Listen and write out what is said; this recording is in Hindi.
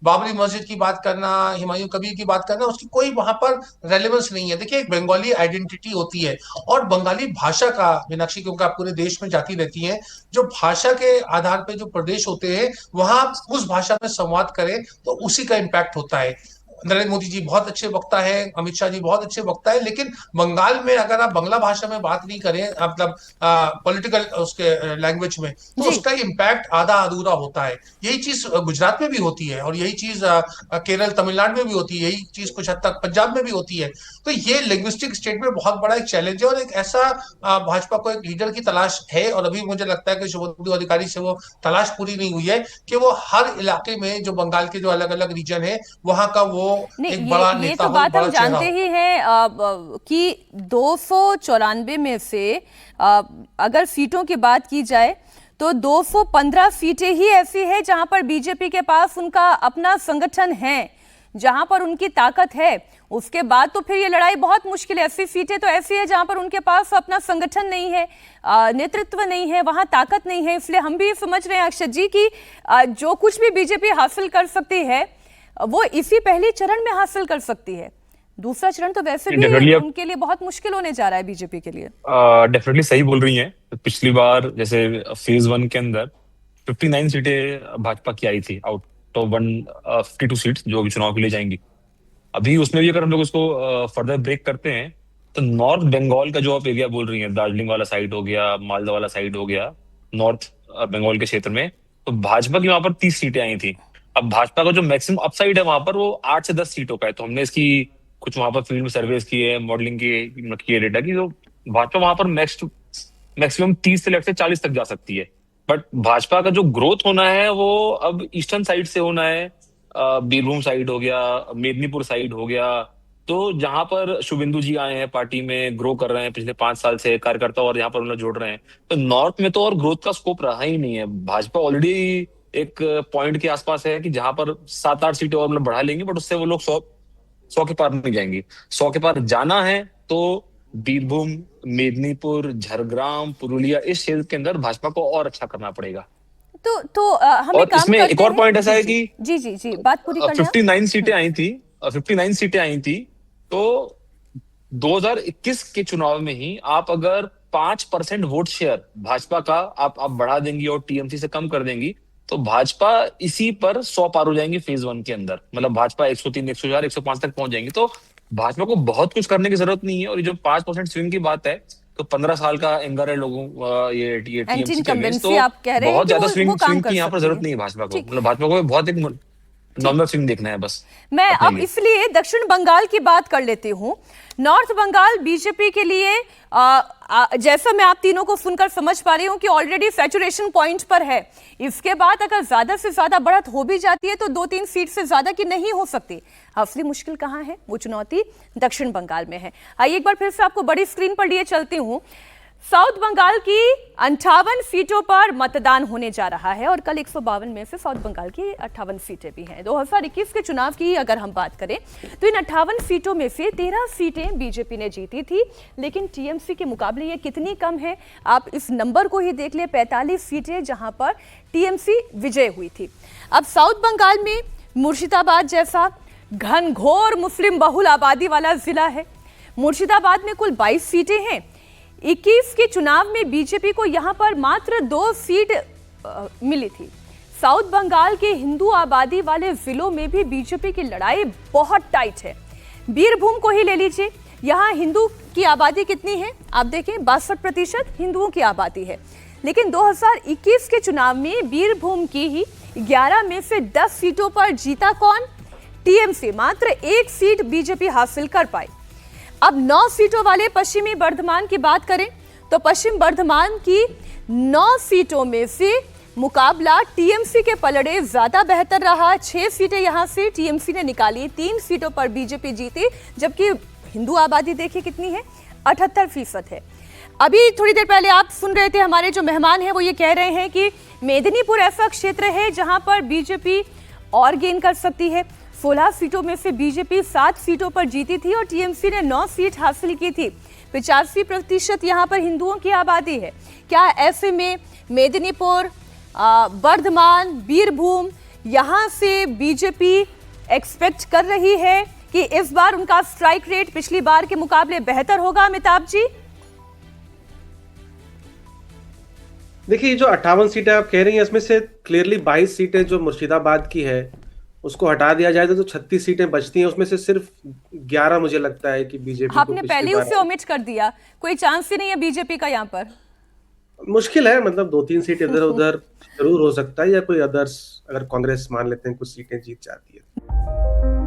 बाबरी मस्जिद की बात करना, हुमायूं कबीर की बात करना, उसकी कोई वहां पर रेलेवेंस नहीं है। देखिए, एक बंगाली आइडेंटिटी होती है, और बंगाली भाषा का, मीनाक्षी, क्योंकि आप पूरे देश में जाती रहती हैं, जो भाषा के आधार पर जो प्रदेश होते हैं, वहां आप उस भाषा में संवाद करें तो उसी का इम्पैक्ट होता है। नरेंद्र मोदी जी बहुत अच्छे वक्ता है, अमित शाह जी बहुत अच्छे वक्ता है, लेकिन बंगाल में अगर आप बांग्ला भाषा में बात नहीं करें, मतलब पॉलिटिकल उसके लैंग्वेज में, तो जी। उसका इम्पैक्ट आधा अधूरा होता है। यही चीज गुजरात में भी होती है, और यही चीज केरल तमिलनाडु में भी होती है, यही चीज कुछ हद तक पंजाब में भी होती है। तो ये लिंग्विस्टिक स्टेट में बहुत बड़ा एक चैलेंज है, और एक ऐसा भाजपा को एक लीडर की तलाश है, और अभी मुझे लगता है कि शुभेंदु अधिकारी से वो तलाश पूरी नहीं हुई है, कि वो हर इलाके में जो बंगाल के जो अलग अलग रीजन है, वहां का वो नहीं, एक ये बड़ा ये नेता तो हो, एक बात हम बड़ा चेहरा जानते हो। ही हैं कि 294 में से अ, अगर सीटों की बात की जाए तो 215 सीटें ही ऐसी है जहां पर बीजेपी के पास उनका अपना संगठन है, जहां पर उनकी ताकत है। उसके बाद तो फिर ये लड़ाई बहुत मुश्किल है। 80 सीटें तो ऐसी है जहां पर उनके पास अपना संगठन नहीं है, नेतृत्व नहीं है, वहां ताकत नहीं है। इसलिए हम भी समझ रहे हैं अक्षत जी कि जो कुछ भी बीजेपी हासिल कर सकती है वो इसी पहले चरण में हासिल कर सकती है। दूसरा चरण तो वैसे भी डेफिनेटली अब उनके लिए बहुत मुश्किल होने जा रहा है बीजेपी के लिए। डेफिनेटली सही बोल रही हैं। पिछली बार जैसे फेज वन के अंदर 59 सीटें भाजपा की आई थी आउट ऑफ 152 सीट्स जो अभी चुनाव के लिए जाएंगी। अभी उसमें भी अगर हम लोग उसको फर्दर ब्रेक करते हैं तो नॉर्थ बंगाल का जो आप एरिया बोल रही हैं, दार्जिलिंग वाला साइड हो गया, मालदा वाला साइड हो गया, नॉर्थ बंगाल के क्षेत्र में, तो भाजपा की वहां पर 30 सीटें आई थी। अब भाजपा का जो मैक्सिमम अपसाइड है वहां पर वो 8 से 10 सीटों का है। तो हमने इसकी कुछ वहां पर फील्ड में सर्वेस किए, मॉडलिंग की है डेटा की, तो भाजपा वहां पर मैक्सिमम 30 से लेकर 40 तक जा सकती है। बट भाजपा का जो ग्रोथ होना है वो अब ईस्टर्न साइड से होना है। बीरभूम साइड हो गया, मेदिनीपुर साइड हो गया, तो जहां पर शुभेंदु जी आए हैं पार्टी में, ग्रो कर रहे हैं पिछले 5 साल से कार्यकर्ता, और यहाँ पर उन्हें जोड़ रहे हैं, तो नॉर्थ में तो और ग्रोथ का स्कोप रहा ही नहीं है। भाजपा ऑलरेडी एक पॉइंट के आसपास है कि जहां पर 7-8 सीटें और मतलब बढ़ा लेंगे, बट उससे वो लोग 100 के पार नहीं जाएंगी। 100 के पार जाना है तो बीरभूम, मेदिनीपुर, झरग्राम, पुरुलिया, इस क्षेत्र के अंदर भाजपा को और अच्छा करना पड़ेगा। हम एक और काम इसमें एक करते और हैं। पॉइंट ऐसा जी है जी कि जी जी जी, बात पूरी कर ले आप। 59 सीटें हम्म। आई थी। 59 सीटें आई थी, तो 2021 के चुनाव में ही आप अगर 5% वोट शेयर भाजपा का आप बढ़ा देंगी और टीएमसी से कम कर देंगी, तो भाजपा इसी पर 100 पार हो जाएंगी फेज वन के अंदर। मतलब भाजपा 103, 104, 105 तक पहुंच जाएंगी। तो भाजपा को बहुत कुछ करने की जरूरत नहीं है। और ये जो 5% स्विंग की बात है, तो 15 साल का एंगर है लोगों ये एंटी टीएमसी के अगेंस्ट, इनकम्बेंसी तो आप कह रहे हैं बहुत कि ज्यादा वो स्विंग काम स्विंग कर की यहाँ पर सकती जरूरत है। नहीं है भाजपा को। ठीक। मतलब भाजपा को बहुत एक ठीक। नॉर्मल स्विंग देखना है बस मैं अपने अब लिए। इसलिए दक्षिण बंगाल की बात कर लेती हूँ। नॉर्थ बंगाल बीजेपी के लिए जैसा मैं आप तीनों को सुनकर समझ पा रही हूँ कि ऑलरेडी सैचुरेशन पॉइंट पर है। इसके बाद अगर ज्यादा से ज्यादा बढ़त हो भी जाती है तो 2-3 सीट से ज्यादा की नहीं हो सकती। असली मुश्किल कहाँ है? वो चुनौती दक्षिण बंगाल में है। आइए एक बार फिर से आपको बड़ी स्क्रीन पर लिए चलती हूँ। साउथ बंगाल की 58 सीटों पर मतदान होने जा रहा है, और कल 152 में से साउथ बंगाल की 58 सीटें भी हैं। 2021 के चुनाव की अगर हम बात करें तो इन 58 सीटों में से 13 सीटें बीजेपी ने जीती थी, लेकिन टीएमसी के मुकाबले ये कितनी कम है आप इस नंबर को ही देख ले। 45 सीटें जहां पर टीएमसी विजय हुई थी। अब साउथ बंगाल में मुर्शिदाबाद जैसा घनघोर मुस्लिम बहुल आबादी वाला जिला है। मुर्शिदाबाद में कुल 22 सीटें हैं। 21 के चुनाव में बीजेपी को यहां पर मात्र 2 सीट मिली थी। साउथ बंगाल के हिंदू आबादी वाले जिलों में भी बीजेपी की लड़ाई बहुत टाइट है। बीरभूम को ही ले लीजिए, यहां हिंदू की आबादी कितनी है आप देखें, 62% हिंदुओं की आबादी है। लेकिन 2021 के चुनाव में बीरभूम की ही 11 में से 10 सीटों पर जीता कौन? टीएमसी। मात्र 1 सीट बीजेपी हासिल कर पाई। अब 9 सीटों वाले पश्चिमी बर्धमान की बात करें तो पश्चिम बर्धमान की 9 सीटों में से मुकाबला टीएमसी के पलड़े ज्यादा बेहतर रहा। 6 सीटें यहां से टीएमसी ने निकाली, 3 सीटों पर बीजेपी जीती, जबकि हिंदू आबादी देखिए कितनी है, 78% है। अभी थोड़ी देर पहले आप सुन रहे थे हमारे जो मेहमान हैं वो ये कह रहे हैं कि मेदिनीपुर ऐसा क्षेत्र है जहां पर बीजेपी और गेन कर सकती है। 16 सीटों में से बीजेपी 7 सीटों पर जीती थी और टीएमसी ने 9 सीट हासिल की थी। 85% यहाँ पर हिंदुओं की आबादी है। क्या ऐसे में मेदिनीपुर, बर्धमान, बीरभूम यहां से बीजेपी एक्सपेक्ट कर रही है कि इस बार उनका स्ट्राइक रेट पिछली बार के मुकाबले बेहतर होगा? अमिताभ जी, देखिए, जो 58 सीटें आप कह रही हैं, इसमें से क्लियरली 22 सीटें जो मुर्शिदाबाद की है उसको हटा दिया जाए तो 36 सीटें बचती हैं। उसमें से सिर्फ 11 मुझे लगता है कि बीजेपी को आपने पहले उसे ओमिट कर दिया। कोई चांस ही नहीं है बीजेपी का यहां पर? मुश्किल है, मतलब 2-3 सीट इधर उधर जरूर हो सकता है, या कोई अदर्स अगर कांग्रेस मान लेते हैं कुछ सीटें जीत जाती है।